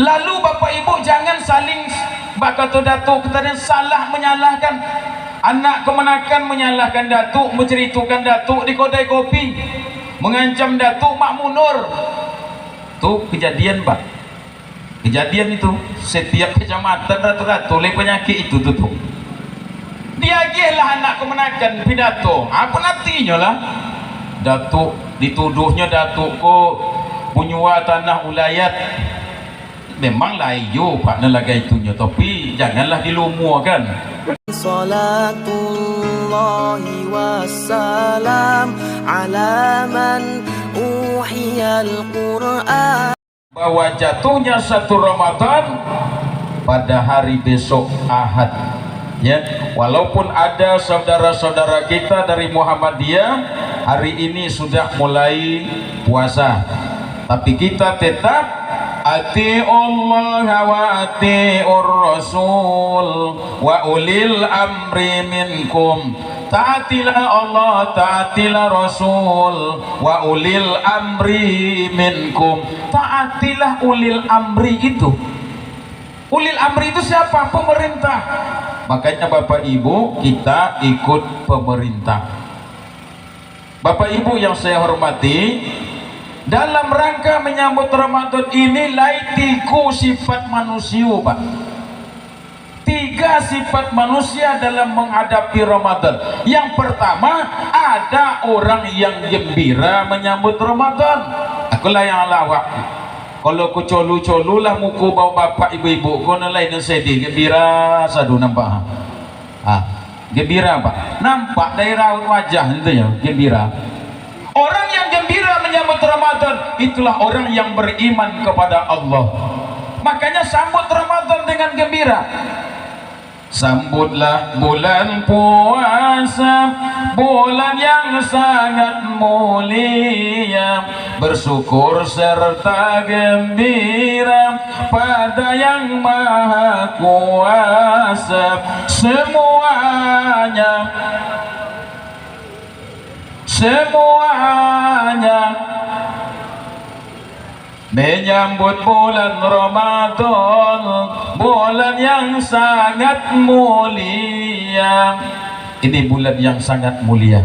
Lalu bapak ibu jangan saling bakal datuk kita salah menyalahkan anak kemenakan, menyalahkan datuk, menceritakan datuk di kedai kopi, mengancam datuk mak mundur. Tuh kejadian pak, kejadian itu setiap kecamatan rata-rata oleh penyakit itu tuh. Diagihlah anak kemenakan pidato, apa nantinya lah datuk dituduhnya datuk ko punyua tanah ulayat. Memang layu pak nelaga itunya, tapi janganlah dilumuakan. Salatullahi wassalam ala man uhiyal Qur'an. Bahwa jatuhnya satu Ramadan pada hari besok Ahad, ya, walaupun ada saudara-saudara kita dari Muhammadiyah hari ini sudah mulai puasa, tapi kita tetap ati'ullah wa ati'ur rasul wa ulil amri minkum. Taatilah Allah, taatilah Rasul, wa ulil amri minkum. Taatilah ulil amri itu. Ulil amri itu siapa? Pemerintah. Makanya Bapak Ibu kita ikut pemerintah. Bapak Ibu yang saya hormati, dalam rangka menyambut Ramadan ini laitiku sifat manusia pak. 3 sifat manusia dalam menghadapi Ramadan. Yang pertama, ada orang yang gembira menyambut Ramadan. Akulah yang lawak. Kalau ku colu-colu lah muku bawa bapak ibu-ibu ku lain sedih gembira sadu nampak. Gembira pak. Nampak dari raut wajah itu ya gembira. Orang yang gembira menyambut Ramadan itulah orang yang beriman kepada Allah. Makanya sambut Ramadan dengan gembira. Sambutlah bulan puasa, bulan yang sangat mulia, bersyukur serta gembira pada yang maha kuasa. Semuanya menyambut bulan Ramadan, bulan yang sangat mulia. Ini bulan yang sangat mulia.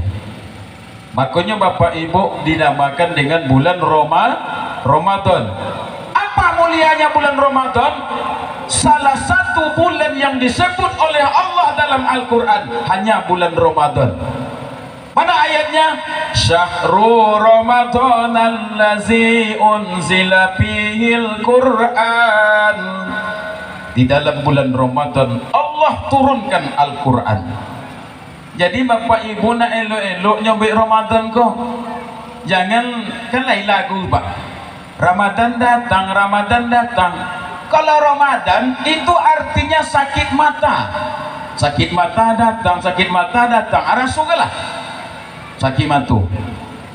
Makanya Bapak Ibu dinamakan dengan bulan Ramadan. Apa mulianya bulan Ramadan? Salah satu bulan yang disebut oleh Allah dalam Al-Quran hanya bulan Ramadan. Mana ayatnya? Syahrul Ramadan allazi unzila fihil Qur'an. Di dalam bulan Ramadan Allah turunkan Al-Quran. Jadi Bapak Ibu nak elok-elok nyobek Ramadan kok. Jangan kan lain lagu pak. Ramadan datang, Ramadan datang. Kalau Ramadan itu artinya sakit mata. Sakit mata datang, sakit mata datang. Arah sugalah. Sakit matu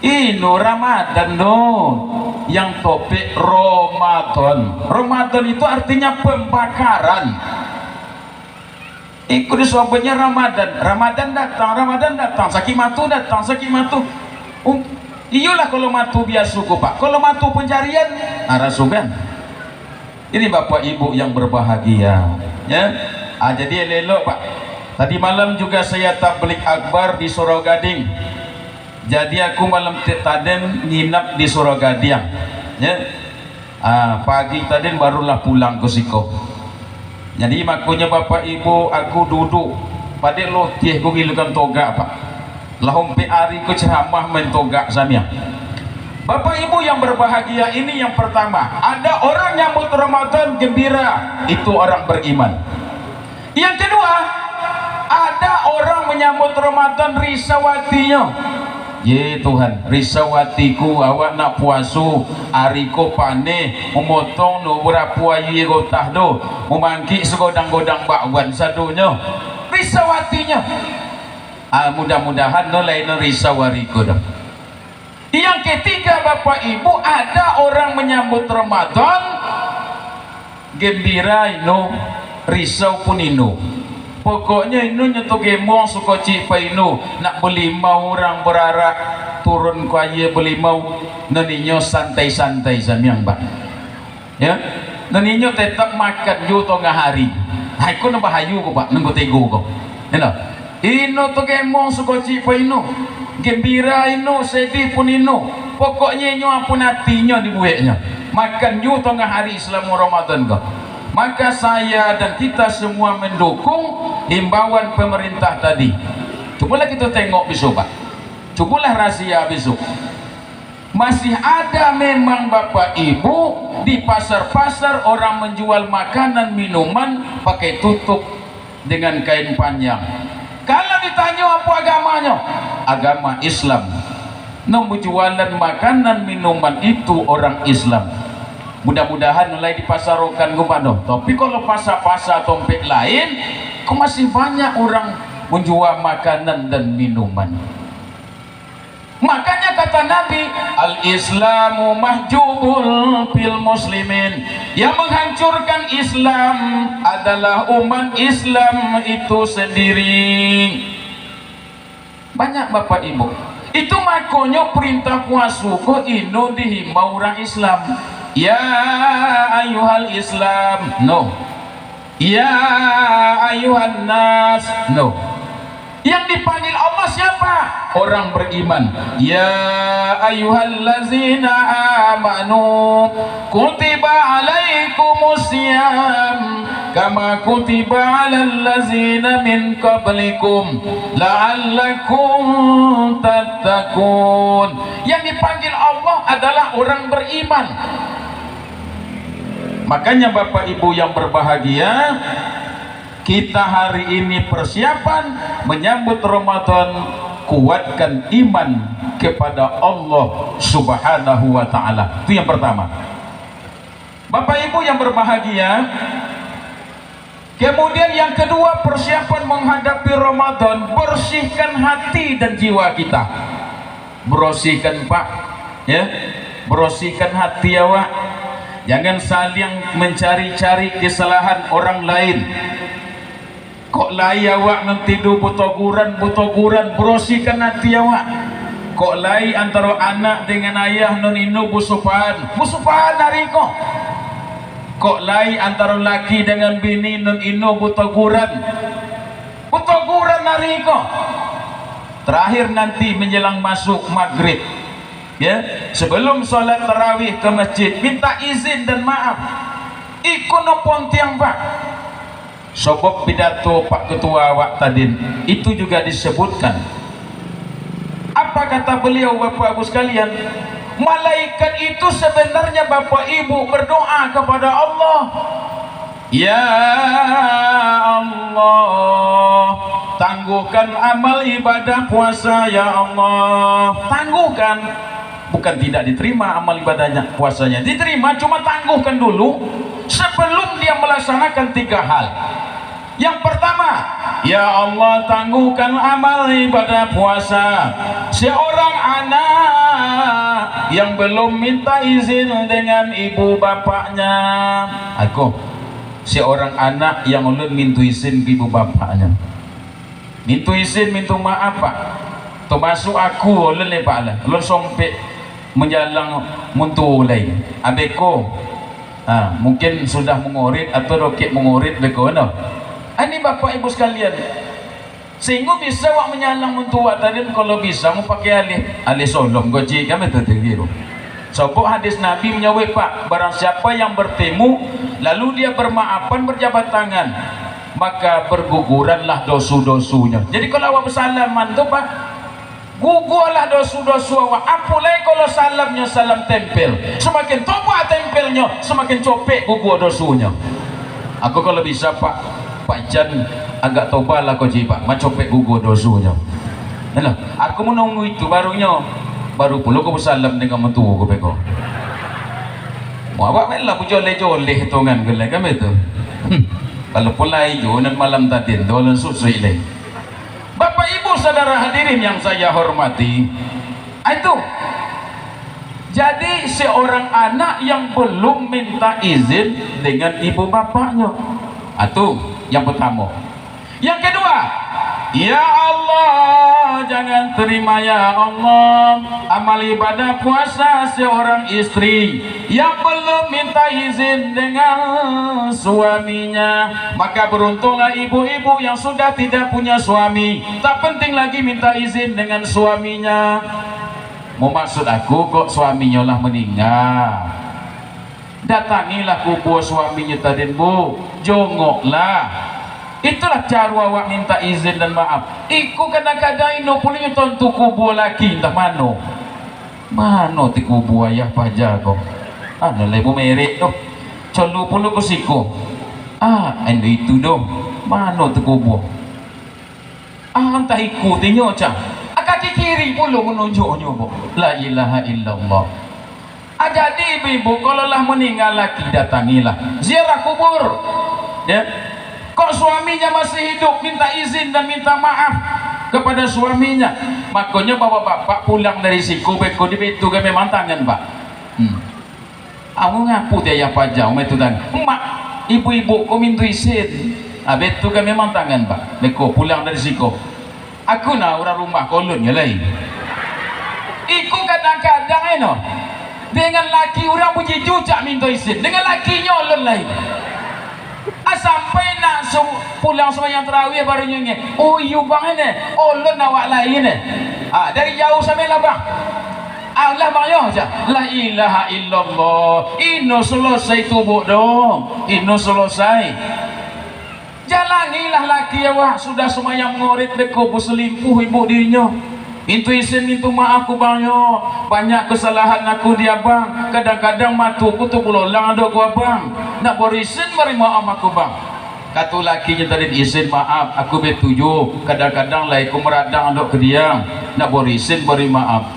inu Ramadan do yang topik Ramadan. Ramadan itu artinya pembakaran. Ikut disebutnya Ramadan. Ramadan datang, sakit matu datang, sakit matu. Iyalah kalau matu biasa pak. Kalau matu pencarian arah sugan. Ini Bapak Ibu yang berbahagia, ya. Jadi elok pak. Tadi malam juga saya tablik akbar di Surogading. Jadi aku malam tadi nginap di Surogading, ya. Pagi tadi barulah pulang ke Siko. Jadi makanya Bapak Ibu aku duduk pada loh tieh ku gilukan toga pak. Lahum hari ku ceramah main toga samia. Bapak Ibu yang berbahagia, ini yang pertama, ada orang nyambut Ramadan gembira, itu orang beriman. Yang kedua, ada orang menyambut Ramadan risawatinya. Ye Tuhan, risawatiku awak nak puasu ariko pane memotong no berapa ayu gotah do memangki segodang-godang bakwan sadunya risawatinya. Mudah-mudahan no lain risawariku dah. Yang ketiga Bapak Ibu, ada orang menyambut Ramadan gembira ino risau pun ino. Pokoknya inu nyetuk gemong suka cipa inu nak beli mau orang berarak turun ku aye beli mau naninya santai-santai samiang bah, ya. dan inyo tetap makan ju tengah hari. Hai ko na bahayu ko pak nunggu tego ko. Ino to gemong sukoci pa ino. Gembira ino, sedih pun ino. Pokoknya inyo apun hatinya dibueknya. Makan ju tengah hari selama Ramadan ko. Maka saya dan kita semua mendukung himbauan pemerintah tadi. Cobalah kita tengok besok pak. Cobalah razia besok. Masih ada memang Bapak Ibu di pasar-pasar orang menjual makanan minuman pakai tutup dengan kain panjang. Kalau ditanya apa agamanya? Agama Islam. Nombor jualan makanan minuman itu orang Islam. Mudah-mudahan mulai dipasarokan kepada. Tapi kalau pasar-pasar tempat lain, kok masih banyak orang menjual makanan dan minuman. Makanya kata Nabi, al-Islamu mahjubul fil muslimin. Yang menghancurkan Islam adalah umat Islam itu sendiri. Banyak Bapak Ibu. Itu makanya perintah puasuko ino dihimbau orang Islam. Ya ayuhal Islam, no. Ya ayuhan nas, no. Yang dipanggil Allah siapa? Orang beriman. Ya ayyuhallazina amanu kutiba alaikumusiyam kama kutiba alal ladzina min qablikum la'allakum tattaqun. Yang dipanggil Allah adalah orang beriman. Makanya Bapak Ibu yang berbahagia, kita hari ini persiapan menyambut Ramadan, kuatkan iman kepada Allah Subhanahu wa ta'ala. Itu yang pertama. Bapak Ibu yang berbahagia, kemudian yang kedua, persiapan menghadapi Ramadan, bersihkan hati dan jiwa kita. Bersihkan Pak, ya, bersihkan hati awak. Jangan saling mencari-cari kesalahan orang lain. Kok lai awak mentidu butoguran bersihkan hati awak. Kok lai antara anak dengan ayah non inu busupan hari kok. Kok lai antara laki dengan bini non inu butoguran hari kok. Terakhir nanti menjelang masuk maghrib, ya, sebelum sholat tarawih ke masjid, minta izin dan maaf. Ikut nopon tiang Pak. Sobok pidato Pak Ketua awak tadi itu juga disebutkan. Apa kata beliau Bapak Ibu sekalian? Malaikat itu sebenarnya Bapak Ibu berdoa kepada Allah. Ya Allah, tangguhkan amal ibadah puasa ya Allah. Tangguhkan. Bukan tidak diterima amal ibadahnya, puasanya diterima, cuma tangguhkan dulu sebelum dia melaksanakan 3 hal. Yang pertama, ya Allah, tangguhkan amal ibadah puasa seorang anak yang belum minta izin dengan ibu bapaknya. Aku seorang anak yang belum minta izin ke ibu bapaknya, minta izin, minta maaf Pak, termasuk aku oleh Pak lah, lo sompek menjalang muntu lain abeko, mungkin sudah mengorit atau roket mengorit beko no. Ini Bapak Ibu sekalian, sehingga bisa wak menyalang muntu wak tadi, kalau bisa mau pakai alih solom goji kami tertiru. Sebab hadis Nabi menyawai Pak, barang siapa yang bertemu lalu dia bermaafan berjabat tangan, maka berguguranlah dosu-dosunya. Jadi kalau awak bersalaman tu Pak, gugurlah dosu-dosu awak. Apalagi kalau salamnya salam tempel, semakin tobat tempelnya, semakin copek gugur dosunya. Aku kalau bisa Pak Jan agak tobat lah kau Pak, macopek gugur dosunya. Nah, aku menunggu itu baru pula kau bersalam dengan mentua kau peko. Mau awak melah pu joleh-joleh tongan gelai kami tu. Kalau pula hijau dan malam tadi dolan susui leh. Bapak Ibu saudara hadirin yang saya hormati, itu jadi seorang anak yang belum minta izin dengan ibu bapaknya, itu yang pertama. Yang kedua, Ya Allah, jangan terima ya Allah amal ibadah puasa seorang istri yang belum minta izin dengan suaminya. Maka beruntunglah ibu-ibu yang sudah tidak punya suami, tak penting lagi minta izin dengan suaminya. Mau maksud aku kok suaminya lah meninggal, datangilah kubur suaminya tadi bu, jongoklah. Itulah cara awak minta izin dan maaf. Iku kadang-kadang ino punya tentu kubur lagi entah mano ti kubur ayah pajar kok. Ada lebu merek tu colu puluh kusiko. Endo itu dong mano tu kubur. Entah ikutinya cang. Kaki kiri puluh menunjuknya bu. La ilaha illallah. Jadi ibu kalau lah meninggal lagi datangilah ziarah kubur. Ya. Kok suaminya masih hidup minta izin dan minta maaf kepada suaminya. Makanya bapak-bapak pulang dari siku beko di betu kami memang tangan pak. Aku ngaku dia ya pajak itu dan emak ibu-ibu kau minta izin. Betu kami memang tangan pak. Beko pulang dari siku. Aku nak orang rumah kolon ya lain. Iku kadang-kadang eno dengan laki orang puji cucak minta izin dengan laki nyolon lain. Sampai nak pulang sembahyang tarawih baru nyengih. Oh you bang ini, ulun awak lain ni. Dari jauh sampai lah bang. Allah bang yo aja. La ilaha illallah. Ino selesai tubuh dong. Ino selesai. Jalanilah laki awak sudah sembahyang ngorit deko berselingkuh ibu dirinya. Minta izin, minta maaf aku bang yo. Banyak kesalahan aku dia bang. Kadang-kadang matuku tu pulang ada gua bang. Nak beri izin beri maaf aku bang. Kata lakinya tadi izin maaf aku bertuju. Kadang-kadang lah aku meradang ada ke dia. Nak beri izin beri maaf.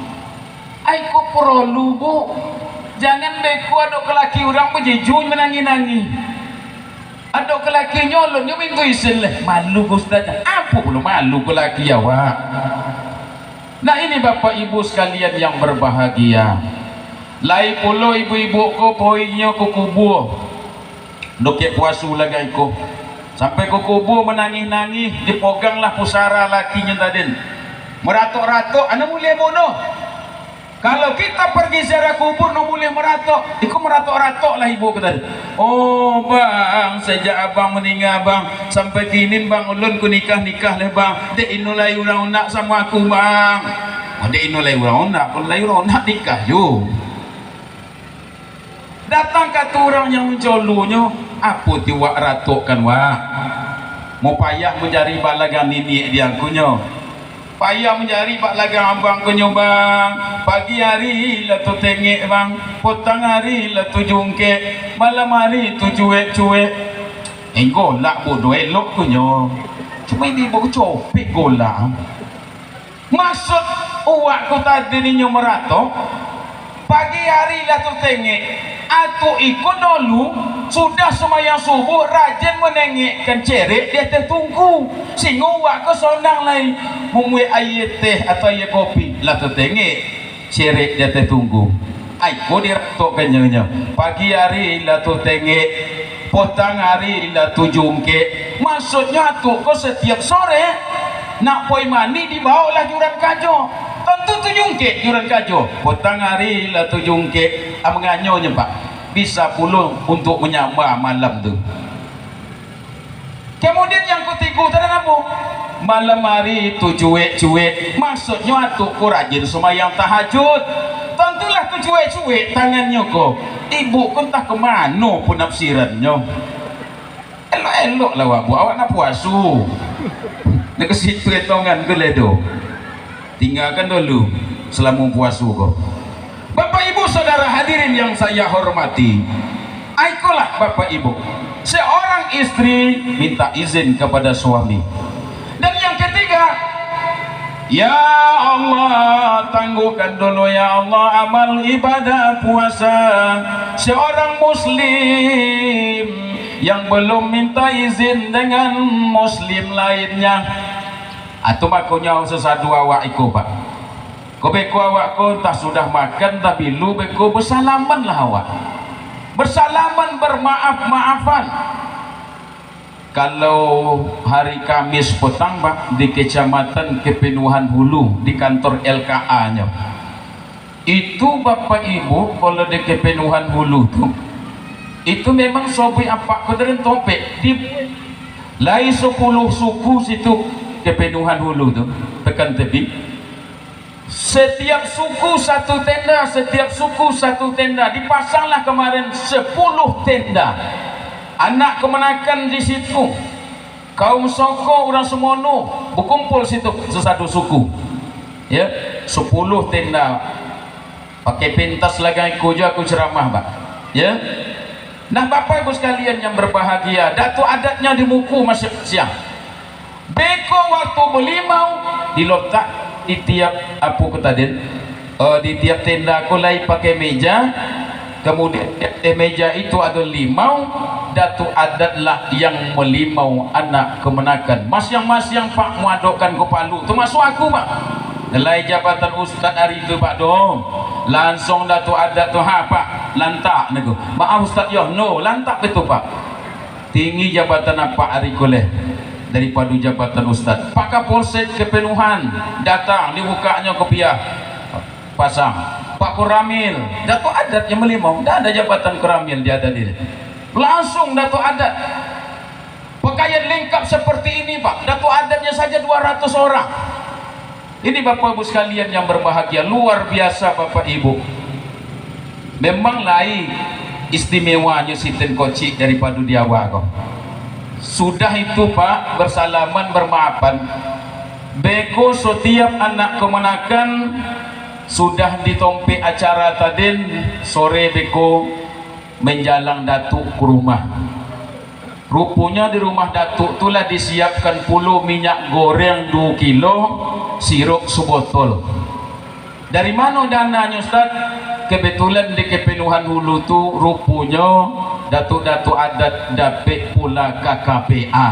Aku perlu bu. Jangan beku ada ke laki orang berjejun menangi-nangi. Ada ke laki nyolon dia minta izin lah. Malu ustaz. Apa belum malu ke laki awak. Nah ini bapak ibu sekalian yang berbahagia. Lai pula ibu-ibu ko poinnya ko kubur. Dokek puasu lagi ko. Sampai ko kubur menangis-nangis, dipoganglah pusara lakinya tadi. Meratok-ratok, anda mulai bono. Kalau kita pergi ziarah kubur, no boleh meratok. Iku meratok-ratok lah ibu kata. Oh bang, sejak abang meninggal bang, sampai kini bang ulun ku nikah-nikah lah bang. Dek inulai orang nak sama aku bang. Dek inulai orang nak, ulai orang nak nikah yo. Datang kata orang yang mencolunya, apa tiwak ratokkan wak? Mau payah mencari balagan ini dia kunya. Payah mencari pak lagang abang kunyo bang. Pagi hari lah tu tengek bang, petang hari lah tu jungkek, malam hari tu cuek-cuek. Golak bodoh elok kunyo. Cuma ini baru copek golak. Maksud uak ku tadi ni meratok. Pagi hari lah tu tengek, aku ikut dulu. Sudah sembahyang subuh rajin menengikkan cerek dia tertunggu sehingga wak ke sonang lain mumui air teh atau air kopi lah tertengik cerek dia tertunggu aku diratok kenyanya pagi hari lah tertengik potang hari lah tujungke maksudnya tu kau setiap sore nak poi mani dibawa lah juran kajo tentu tujungke juran kajo potang hari lah tujungke menganyonya pak bisa pulung untuk menyambah malam tu. Kemudian yang ketiga tadi apa? Malam hari tu cuek-cuek. Maksudnya tu ku rajin sembahyang tahajud. Tentulah tu cuek-cuek tangannya ko. Ibu pun tak ke mana pun nafsirannya. Elok-elok lah awak nak puasu. Nak ke situ etongan ke ledo. Tinggalkan dulu selama puasu ko. Bapak ibu saudara hadirin yang saya hormati, aikulah bapak ibu, seorang istri minta izin kepada suami. Dan yang ketiga, ya Allah tangguhkan dulu ya Allah amal ibadah puasa seorang muslim yang belum minta izin dengan muslim lainnya. Atau makanya sesadu awak iku pak. Kau beko awak kau entah sudah makan tapi lu beko bersalaman lah awak. Bersalaman bermaaf-maafan. kalau hari Kamis petang Pak di Kecamatan Kepenuhan Hulu di kantor LKA nya itu Bapak Ibu kalau di Kepenuhan Hulu tuh itu memang sobi apa kudaran topek di lain 10 suku situ Kepenuhan Hulu tuh tekan tepi setiap suku satu tenda, setiap suku satu tenda, dipasanglah kemarin 10 tenda anak kemenakan di situ, kaum Soko orang Semono berkumpul situ sesatu suku ya 10 tenda pakai pentas lagi aku ceramah Pak ya. Nah Bapak Ibu sekalian yang berbahagia, datu adatnya di Muku masih siang beko waktu belimau diletak di tiap apa kata di tiap tenda aku lagi pakai meja, kemudian meja itu ada limau, datu adatlah yang melimau anak kemenakan mas-yang Pak muadokkan ke Palu termasuk aku Pak nilai jabatan Ustaz hari itu Pak dong langsung datu adat tu ha Pak lantak nego maaf Ustaz yo no lantak itu Pak tinggi jabatan apa hari koleh daripada jabatan Ustaz Pak Kapolsek Kepenuhan datang dibukanya kopiah pasang Pak Kuramil datu adat yang melimau dah ada jabatan Kuramil dia ada diri langsung datu adat pakaian lengkap seperti ini Pak datu adatnya saja 200 orang. Ini Bapak Ibu sekalian yang berbahagia luar biasa Bapak Ibu memang lain istimewanya Siten Koci daripada Diawa kok sudah itu Pak bersalaman bermaafan beko setiap anak kemenakan sudah ditompe acara tadi sore beko menjalang datuk ke rumah rupanya di rumah datuk itulah disiapkan puluh minyak goreng 2 kilo sirup sebotol. Dari mana dananya Ustaz? Kebetulan di Kepenuhan Hulu tu rupanya datuk-datuk adat dapat pula KKPA.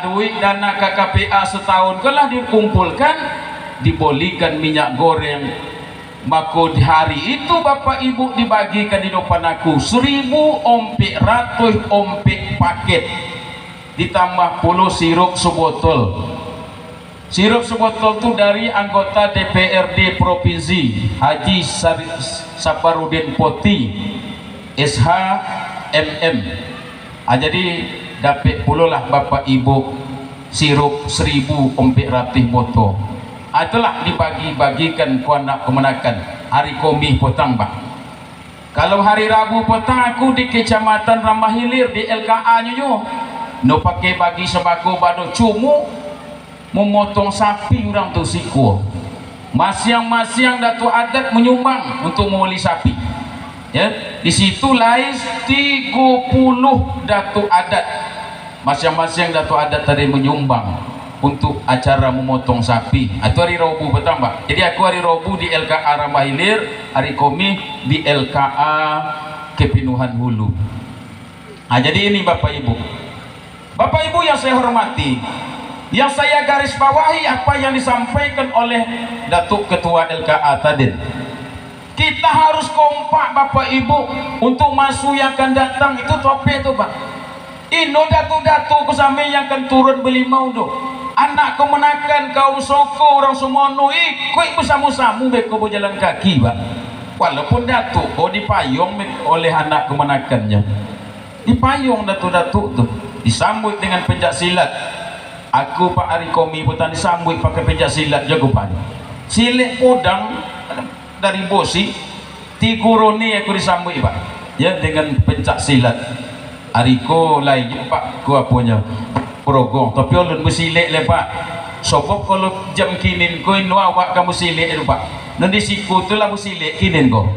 Duit dana KKPA setahun kalau dikumpulkan dibolikan minyak goreng. Maka di hari itu Bapak Ibu dibagikan di depan aku 1.400 ompek paket ditambah puluh sirup sebotol. Sirup sebotol itu dari anggota DPRD Provinsi Haji Saparudin Poti SHMM. Jadi dapat puluh lah Bapak Ibu sirup 1.400 botol. Itulah dibagi-bagikan ku anak kemenakan hari Komi petang Pak. Kalau hari Rabu petang aku di Kecamatan Ramah Hilir di LKA nya yo no pakai bagi sembako bado cumu memotong sapi orang tu siku masing-masing datu adat menyumbang untuk membeli sapi ya di situ lain 30 datu adat masing-masing datu adat tadi menyumbang untuk acara memotong sapi itu hari Rabu petang Pak. Jadi aku hari Rabu di LKA Ramah Hilir, hari Komi di LKA Kepenuhan Hulu. Jadi ini Bapak Ibu yang saya hormati, yang saya garis bawahi apa yang disampaikan oleh Datuk Ketua LKA tadi. Kita harus kompak Bapak Ibu untuk masuk yang akan datang itu topik itu Pak. Ino datu-datu kesami yang akan turun belimau tu. Anak kemenakan kaum Soko orang Semono ikut bersama-sama beko berjalan kaki Pak. Walaupun datuk dipayung oleh anak kemenakannya. Dipayung datu-datu tu disambut dengan pencak silat. Aku Pak Ari Komi putan disambut pakai pencak silat jago Pak. Silet podang dari bosi tiguroni aku disambut Pak. Ya dengan pencak silat. Ariko lain Pak ku apunya Progong tapi ulun bersilik le Pak. Sebab kalau jam kinin ko ino awak kamu silik itu Pak. Nanti siku tu lah bersilik kinin ko.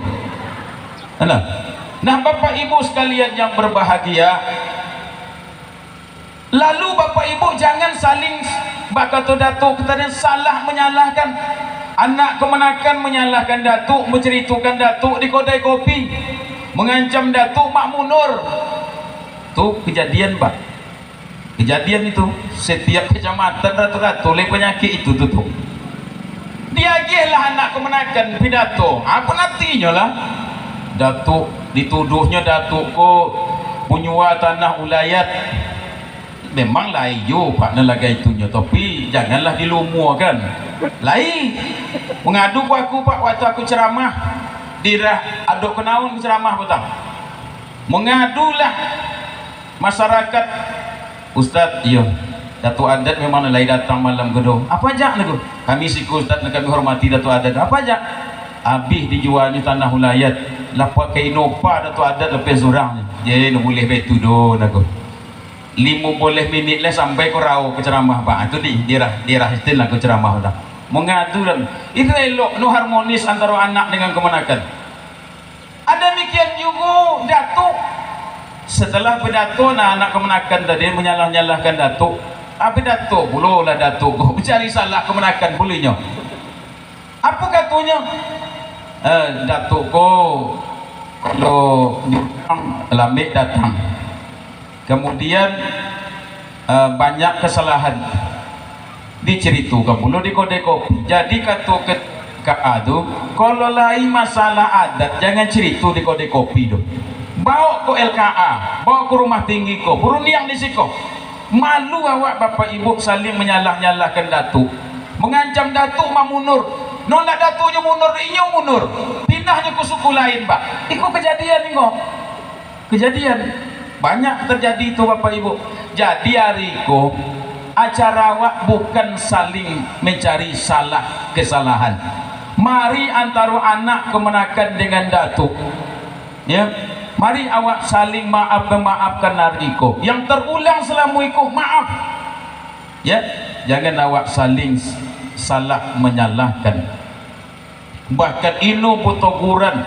Nah Bapak Ibu sekalian yang berbahagia, lalu Bapak Ibu jangan saling bakatu datuk kita salah menyalahkan. Anak kemenakan menyalahkan datuk, menceritakan datuk di kedai kopi, mengancam datuk mak mundur. Itu kejadian Pak. Kejadian itu setiap kecamatan rata-rata oleh penyakit itu tutup. Diagihlah anak kemenakan pidato. Apa nantinya lah? Datuk dituduhnya datuk ko menyuap tanah ulayat memang layu pak nelaga itunya, tapi janganlah dilumuakan. Lai mengadu aku pak waktu aku ceramah dirah aduk kenaun ceramah petang, mengadulah masyarakat. Ustaz, iya Datuk Adat memang nilai datang malam gedung apa aja nego kami siku Ustaz kami hormati Datuk Adat apa aja habis dijual di tanah ulayat lapak ke inopa Datuk Adat lepas orang jadi no boleh betu do nego 50 minit lah sampai ko rau ke ceramah pak itu di dirah istilah ke ceramah dah mengadu dan itu elok no harmonis antara anak dengan kemenakan. Ada demikian juga Datuk setelah pidato nah anak kemenakan tadi menyalah-nyalahkan Datuk. Tapi Datuk pula lah Datuk mencari salah kemenakan pulihnya. Apa katanya? Datuk ko kalau lamik datang. Kemudian banyak kesalahan. Diceritakan pula di kode kopi. Jadi kata KA tu kalau lain masalah adat jangan cerita di kode kopi tu. Bawa ke LKA, bawa ke rumah tinggi ko, burung yang di siko. Malu awak bapak ibu saling menyalah-nyalahkan Datuk, mengancam Datuk mamunur. Nolak Datuknya mundur, inyo mundur. Pindahnya ke suku lain, Pak. Itu kejadian ni kok. Kejadian banyak terjadi itu bapak ibu. Jadi hari ko acara awak bukan saling mencari salah kesalahan. Mari antara anak kemenakan dengan Datuk. Ya. Mari awak saling memaafkan nariko. Yang terulang selama itu maaf. Ya, jangan awak saling salah menyalahkan. Bahkan inu putoguran.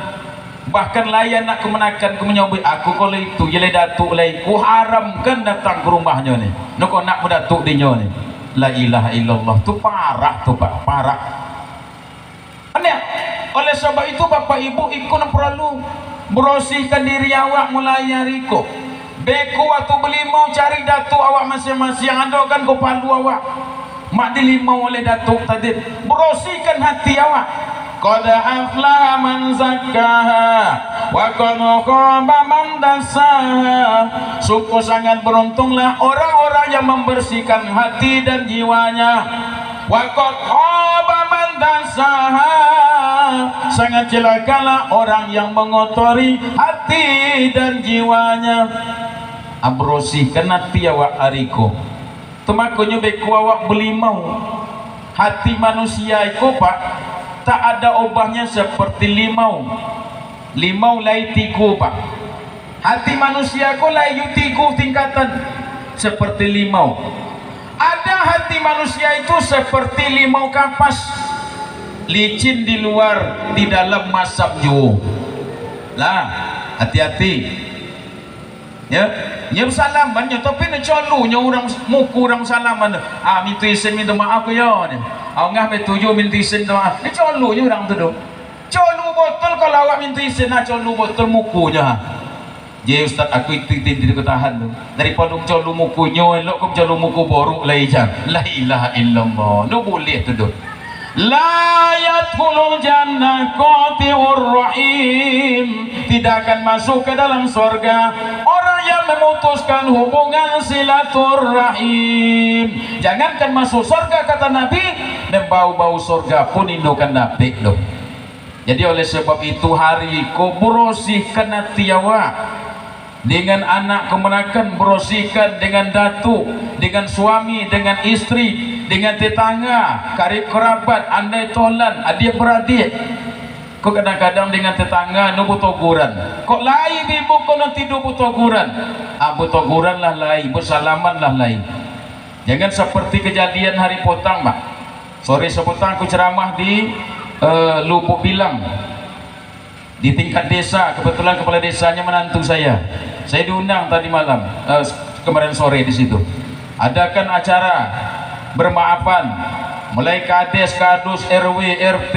Bahkan layan nak kemenakan kemenyobi aku kalau itu jele Datuk lai ku haramkan datang ke rumahnya ni. Nak nak berdatuk dinyo ni. La ilaha illallah tu parah tu Pak, parah. Aneh. Oleh sebab itu bapak ibu ikut perlu bersihkan diri awak mulai hari ko. Beku waktu beli mau cari Datuk awak masing-masing ada kan ko palu awak. Mak dilimau oleh Datuk tadi. Bersihkan hati awak. Qad aflaha man zakkaha wa qad khaba man dassaha. Sungguh sangat beruntunglah orang-orang yang membersihkan hati dan jiwanya. Wa qad khaba man dassaha. Sangat celakalah orang yang mengotori hati dan jiwanya. Bersihkan hati awak ariko. Temakunya beku awak beli mau. Hati manusia itu Pak tak ada obahnya seperti limau. Limau lai tiku Pak. Hati manusia ko lai tiku tingkatan seperti limau. Ada hati manusia itu seperti limau kapas, licin di luar, di dalam masam jauh. Lah, hati-hati. Ya, nya salaman nya tapi ne colunya orang muku orang salaman. Minta izin minta maaf ke ya ni. Ngah betuju minta izin doa. Ne colunya orang tu do. Colu botol kalau awak minta izin colu botol mukunya. Je Ustaz aku itu ketahan tu. Daripada colu mukunya elok kau colu muku boruk lai jang. La ilaha illallah. No boleh tu do. La yadkhulul jannah qati'ur rahim. Tidak akan masuk ke dalam surga orang yang memutuskan hubungan silaturahim. Jangankan masuk surga kata Nabi, dan bau-bau surga pun indukan Nabi loh. Jadi oleh sebab itu hari ko bersihkan hati awak dengan anak kemenakan, bersihkan dengan datuk, dengan suami, dengan istri, dengan tetangga, karib kerabat, andai tolan, adik beradik. Kok kadang-kadang dengan tetangga nu butoguran. Kok lain ibu kau nanti tidur butoguran. Butoguran lah lain, bersalaman lah lain. Jangan seperti kejadian hari potang, Pak. Sore sepotang aku ceramah di Lubuk Bilang. Di tingkat desa, kebetulan kepala desanya menantu saya. Saya diundang tadi malam, kemarin sore di situ. Adakan acara bermaafan, mulai kades, kadus, RW, RT,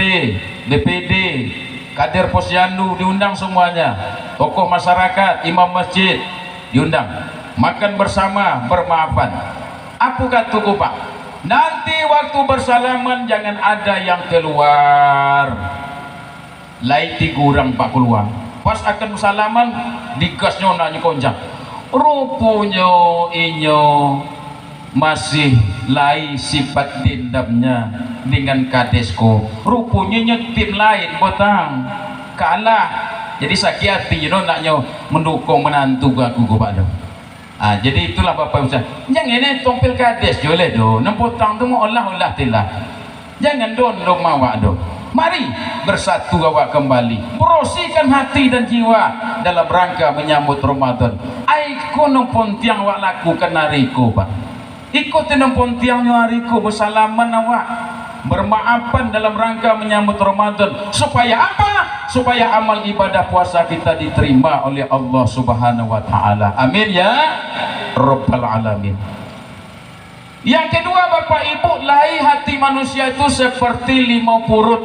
DPD, kader posyandu diundang semuanya, tokoh masyarakat, imam masjid diundang, makan bersama, bermaafan. Apa kataku Pak? Nanti waktu bersalaman jangan ada yang keluar. Laiti kurang Pak keluar. Pas akan bersalaman digasnya nanya konjak. Rupanya inyo masih lain sifat dendamnya dengan kadesko, rupanya nyetim lain botang kalah. Jadi sakit hati naknya mendukung menantu aku pada. Jadi itulah Bapak Ustaz, jangan ini tompil kades joleh do nempotang tu mau olah tilah, jangan don mawak do. Mari bersatu awak kembali, bersihkan hati dan jiwa dalam rangka menyambut Ramadan. Aiko nempon tiang awak lakukan hariku Pak, ikut nempon tiangnya hariku, bersalaman awak, bermaafan dalam rangka menyambut Ramadan. Supaya apa? Supaya amal ibadah puasa kita diterima oleh Allah Subhanahu wa taala. Amin ya rabbal alamin. Yang kedua Bapak Ibu, lain hati manusia itu seperti 5 purut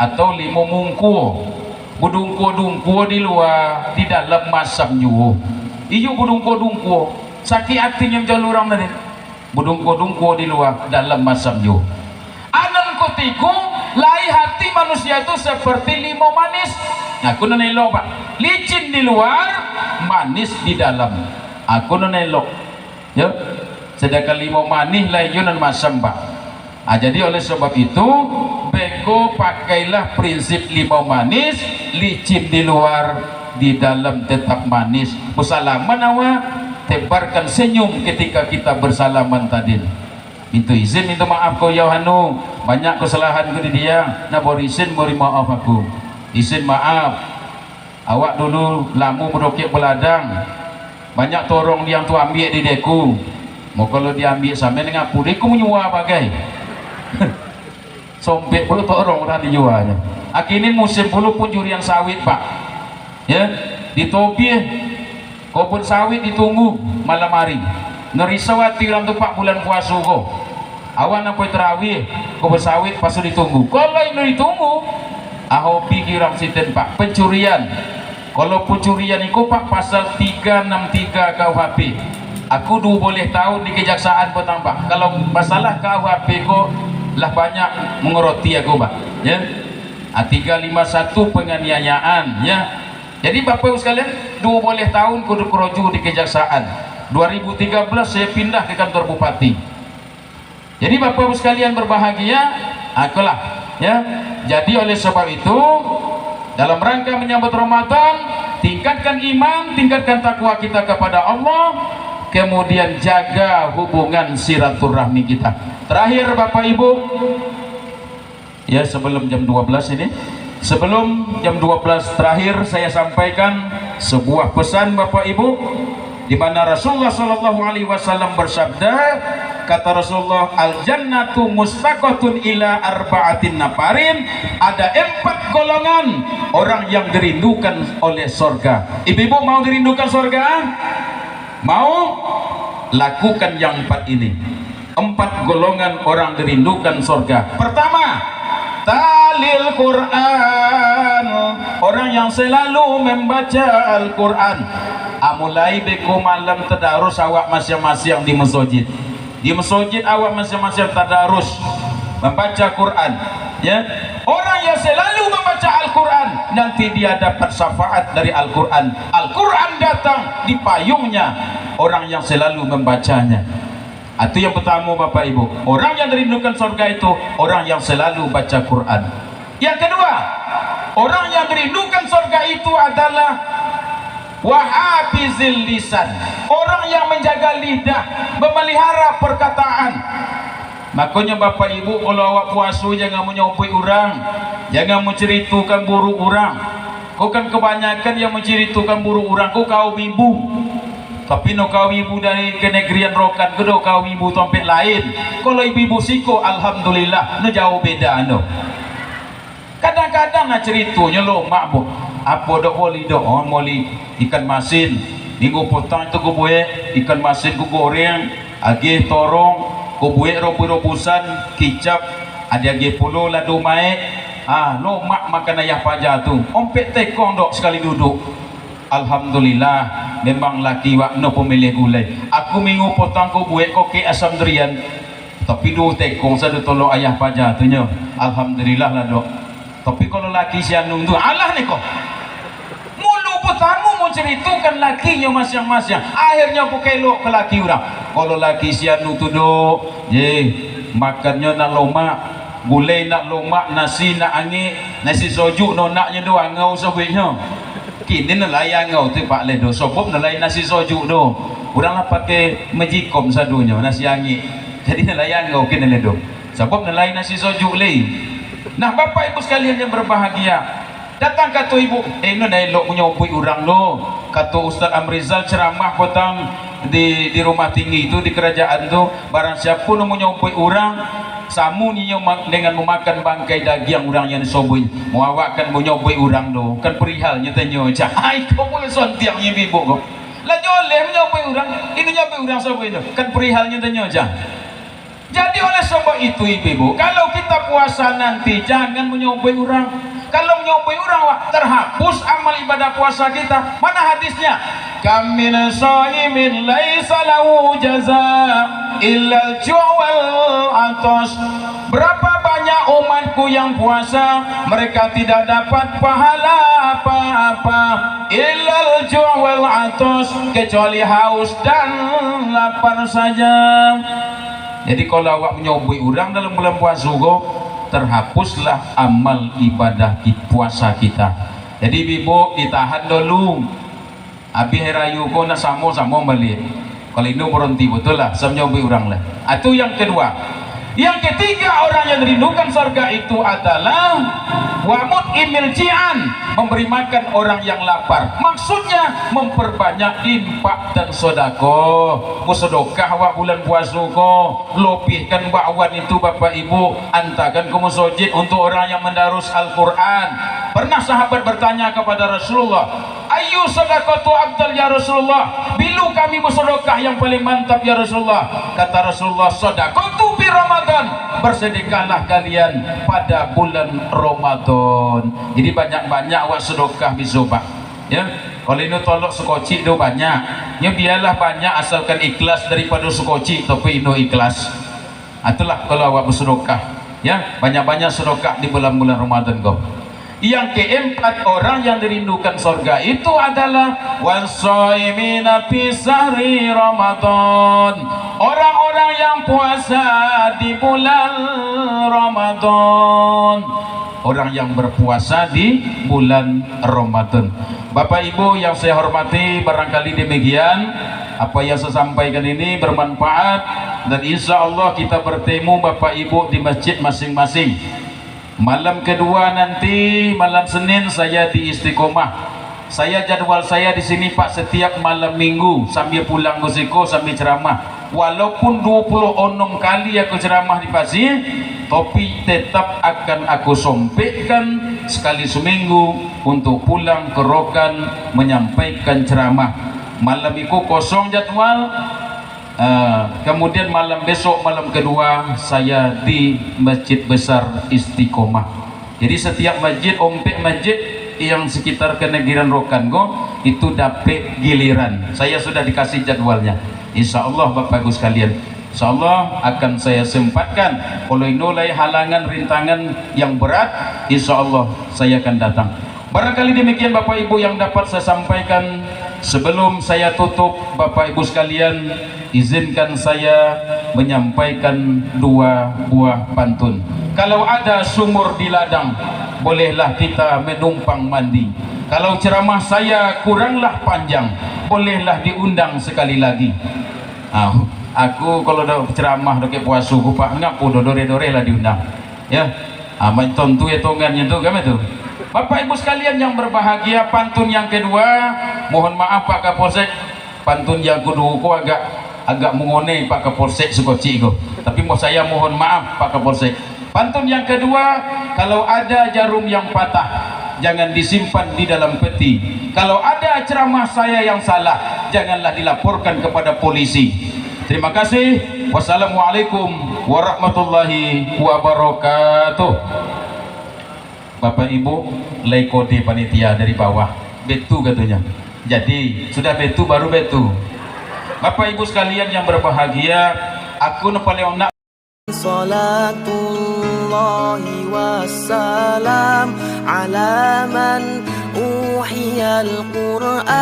atau 5 mungku. Budungku-dungku di luar, di dalam masam nyuh. Iyo budungku-dungku, sakit hatinya jalur orang tadi. Budungku-dungku di luar, dalam masam nyuh. Anan kutiku, lain hati manusia itu seperti 5 manis. Aku nonelok Pak, licin di luar, manis di dalam. Aku nonelok, ya. Sedangkan 5 manis layunan masam Pak. Jadi oleh sebab itu beko pakailah prinsip 5 manis, licin di luar, di dalam tetap manis. Bersalaman awak, tebarkan senyum ketika kita bersalaman tadi. Minta izin, minta maaf kau Yohanu, banyak kesalahan ke dia. Nah beri izin, beri maaf aku. Izin maaf. Awak dulu lamu merokek beladang, banyak torong yang tu ambil di deku. Mau kalau diambil sampai dengan pudeku menyua bagai sompet puluh torong dah dijualnya. Akhirnya musim puluh pencurian sawit Pak, ya di Tobiah kobun sawit ditunggu malam hari. Nerisawati orang tu 4 bulan puasa kok. Awan apa terawih kobun sawit pasu ditunggu. Kalau ini ditunggu, ahobi kirang siten Pak pencurian. Kalau pencurian itu Pak pasal 363 KUHP. Aku 2 boleh tahun di kejaksaan petang Pak. Kalau masalah KUHP kok lah banyak mengeroti aku Pak, ya. 351 penganiayaan, ya. Jadi Bapak Ibu sekalian, 2 boleh tahun kudu keroju di kejaksaan. 2013 saya pindah ke kantor bupati. Jadi Bapak Ibu sekalian berbahagia, akulah, ya. Jadi oleh sebab itu dalam rangka menyambut Ramadan, tingkatkan iman, tingkatkan takwa kita kepada Allah. Kemudian jaga hubungan silaturahmi kita. Terakhir Bapak Ibu, ya sebelum jam 12 ini, sebelum jam 12 terakhir saya sampaikan sebuah pesan Bapak Ibu, di mana Rasulullah Shallallahu Alaihi Wasallam bersabda, kata Rasulullah, al jannatu mustaqatun ila arba'atin nafarin, ada 4 golongan orang yang dirindukan oleh surga. Ibu-ibu mau dirindukan surga? Mau? Lakukan yang 4 ini. 4 golongan orang dirindukan surga. Pertama, talil Quran, orang yang selalu membaca Al-Quran. Mulai beko malam tadarus awak masing-masing di masjid. Di masjid awak masing-masing tadarus membaca Quran, ya. Orang yang selalu membaca Al-Quran nanti dia dapat syafaat dari Al-Quran. Al-Quran datang di payungnya orang yang selalu membacanya. Itu yang pertama Bapak Ibu, orang yang dirindukan surga itu orang yang selalu baca Quran. Yang kedua, orang yang dirindukan surga itu adalah wahafizil lisan, orang yang menjaga lidah, memelihara perkataan. Makanya Bapak Ibu, kalau awak puasa jangan menyopoi orang, jangan menceritakan buruk orang. Kau kan kebanyakan yang menceritakan buruk orang, kau ibu. Tapi no kau ibu dari kenegrian rokan, kau ibu tempat lain. Kalau ibu siko, alhamdulillah, no jauh beda no. Kadang-kadang nak ceritanya lo mak bu, apa dok boleh dok, moli ikan masin, minggu petang itu gue buat ikan masin gue goreng, agih torong. Kau buat robu-robusan, kicap, ada lagi puluh ladu maik. Lo mak makan ayah pajar tu. Ompet tekong dok sekali duduk. Alhamdulillah, memang laki wak no pemilih gulai. Aku minggu potong kau buat kau ke asam durian. Tapi dua tekong saya tolong ayah pajar tu nyo. Alhamdulillah lah dok. Tapi kalau laki sianung tu, alah ni kau. Mulu pertama mau ceritakan lakinya masing-masing. Akhirnya kau kelok ke laki orang. kalau laki sianu tu do je makannya nak lomak gulai nak lomak nasi nak angin nasi soju no naknya do angau sobenya kini nak layan angau tu pak le do sobop nak layan nasi soju do uranglah pakai majikom sadunya nasi angin jadi nak layan angau kini le do sebab nak layan nasi soju le. Nah bapak ibu sekalian yang berbahagia, datang kata ibu no dah elok menyoboi orang lo kata Ustaz Amrizal ceramah petang di rumah tinggi itu di kerajaan tu barang siapa yang menyoboi orang samu ni dengan memakan bangkai daging orang yang disoboi mau awakkan menyoboi orang tu kan perihalnya tanya macam ai kau boleh sontiang ni ibu kau lah joleh menyoboi orang ini nyoboi orang soboi tu kan perihalnya tanya macam. Jadi oleh sebab itu ibu-ibu, kalau kita puasa nanti jangan menyoboi orang. Kalau menyoboi orang terhapus amal ibadah puasa kita. Mana hadisnya? Kam min shaimin laisa lahu jazaa illa al-ju' wal 'atash. Berapa banyak umatku yang puasa, mereka tidak dapat pahala apa-apa illa al-ju' wal 'atash, kecuali haus dan lapar saja. Jadi kalau awak menyoboi orang dalam bulan puasa terhapuslah amal ibadah puasa kita. Jadi ibu ditahan dulu. Abi herayu ko na samo-samo balik. Kalau ini berhenti betul lah, saya menyoboi orang lah. Itu yang kedua. Yang ketiga orang yang rindukan surga itu adalah wamut imil ji'an, memberi makan orang yang lapar. Maksudnya memperbanyak infak dan sedekah. Musodokah wa bulan puasa ko, lebihkan bakwan itu bapak ibu, antarkan ke masjid untuk orang yang mendarus Al-Quran. Pernah sahabat bertanya kepada Rasulullah, ayu sedekatu abdal ya Rasulullah, bilu kami bersedekah yang paling mantap ya Rasulullah. Kata Rasulullah, sedekatu bi Ramadan, bersedekahlah kalian pada bulan Ramadan. Jadi banyak-banyak awak sedekah bisoba ya. Kalau ini tolok sekoci itu banyak ya, biarlah banyak asalkan ikhlas daripada sekoci tapi ini ikhlas. Itulah kalau awak bersedekah ya, banyak-banyak sedekah di bulan-bulan Ramadan kau. Yang keempat orang yang dirindukan surga itu adalah wasaimina fi sahri Ramadan, orang-orang yang puasa di bulan Ramadan, orang yang berpuasa di bulan Ramadan. Bapak ibu yang saya hormati, barangkali demikian apa yang saya sampaikan ini bermanfaat dan insya Allah kita bertemu bapak ibu di masjid masing-masing. Malam kedua nanti malam Senin saya di Istiqomah. Saya jadwal saya di sini Pak setiap malam Minggu sambil pulang musiko sambil ceramah. Walaupun 26 kali aku ceramah di Pasir, tapi tetap akan aku sampaikan sekali seminggu untuk pulang ke Rokan menyampaikan ceramah. Malam itu kosong jadwal. Kemudian malam besok malam kedua saya di Masjid Besar Istiqomah. Jadi setiap masjid ompek masjid yang sekitar kenegiran Rokan itu dapat giliran. Saya sudah dikasih jadwalnya. Insya Allah Bapak Ibu sekalian, insya Allah akan saya sempatkan. Kalau nilai halangan rintangan yang berat, insya Allah saya akan datang. Barangkali demikian Bapak Ibu yang dapat saya sampaikan. Sebelum saya tutup Bapak Ibu sekalian, izinkan saya menyampaikan dua buah pantun. Kalau ada sumur di ladang, bolehlah kita menumpang mandi. Kalau ceramah saya kuranglah panjang, bolehlah diundang sekali lagi. Aku kalau dah ceramah dekat puasa ku pak ngapu dore-dore lah diundang. Ya. Menton tu etongannya tu kan itu. Bapak Ibu sekalian yang berbahagia, pantun yang kedua, mohon maaf Pak Kapolsek, pantun yang kedua ku agak mengone Pak Kapolsek sukoci ku. Tapi mau saya mohon maaf Pak Kapolsek. Pantun yang kedua, kalau ada jarum yang patah, jangan disimpan di dalam peti. Kalau ada ceramah saya yang salah, janganlah dilaporkan kepada polisi. Terima kasih. Wassalamualaikum warahmatullahi wabarakatuh. Bapak Ibu, lay kode panitia dari bawah, betu katanya. Jadi sudah betu baru betu. Bapak Ibu sekalian yang berbahagia, aku paling nak salatullahi wassalam ala man uhiyal Qur'an.